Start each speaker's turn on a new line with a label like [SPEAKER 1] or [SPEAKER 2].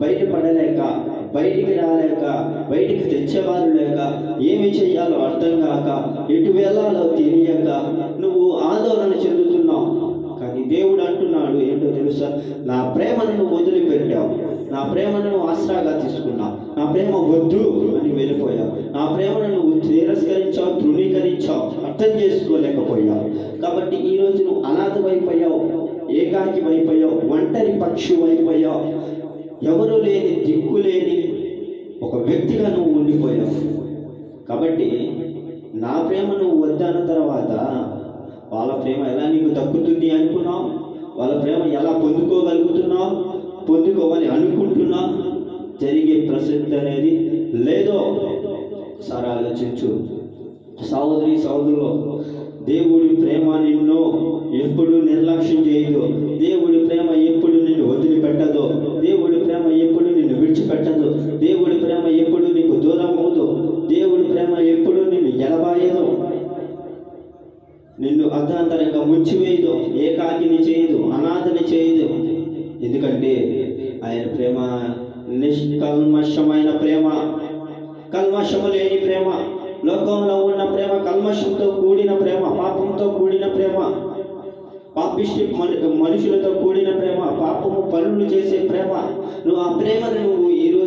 [SPEAKER 1] బయటపడలేక, బయటికి రాలేక, బయటికి తెచ్చేవారు లేక, ఏమి చేయాలో అర్థం కాక, ఎటు వెళ్ళాలో తెలియక నువ్వు ఆందోళన చెందుతున్నావు. కానీ దేవుడు అంటున్నాడు ఏంటో తెలుసా? నా ప్రేమను నువ్వు వదిలిపెట్టావు, నా ప్రేమను నువ్వు ఆసరాగా తీసుకున్నావు, నా ప్రేమ వద్దు అని వెళ్ళిపోయావు, నా ప్రేమను నువ్వు తిరస్కరించావు, తృణీకరించావు, అర్థం చేసుకోలేకపోయావు. కాబట్టి ఈరోజు నువ్వు అనాథమైపోయావు, ఏకాకి అయిపోయావు, ఒంటరి పక్షి అయిపోయావు, ఎవరు లేని, దిక్కు లేని ఒక వ్యక్తిగా నువ్వు ఉండిపోయావు. కాబట్టి నా ప్రేమ నువ్వు వద్దన్న తర్వాత వాళ్ళ ప్రేమ ఎలా నీకు దక్కుతుంది అనుకున్నావు? వాళ్ళ ప్రేమ ఎలా పొందుకోగలుగుతున్నావు? పొందుకోవాలి అనుకుంటున్నావు? జరిగే ప్రసక్తి అనేది లేదో ఒకసారి ఆలోచించు. సహోదరి సహోదరులు, దేవుడి ప్రేమ నిన్ను ఎప్పుడు నిర్లక్ష్యం చేయదు. దేవుడి ప్రేమ ఎప్పుడు నిన్ను వదిలిపెట్టదు. దేవుడి ప్రేమ ఎప్పుడు నిన్ను విడిచిపెట్టదు. దేవుడి ప్రేమ ఎప్పుడు నీకు దూరం అవ్వదు. దేవుడి ప్రేమ ఎప్పుడు నిన్ను ఎడబాయదు, నిన్ను అర్ధాంతరంగా ముంచివేయదు, ఏకాకిని చేయదు, అనాథని చేయదు. ఎందుకంటే ఆయన ప్రేమ నిష్కల్మషమైన ప్రేమ, కల్మషము లేని ప్రేమ. లోకంలో ఉన్న ప్రేమ కల్మషంతో కూడిన ప్రేమ, పాపంతో కూడిన ప్రేమ, పాపిష్టి మనుషులతో కూడిన ప్రేమ, పాపము పనులు చేసే ప్రేమ. నువ్వు ఆ ప్రేమను నువ్వు ఈరోజు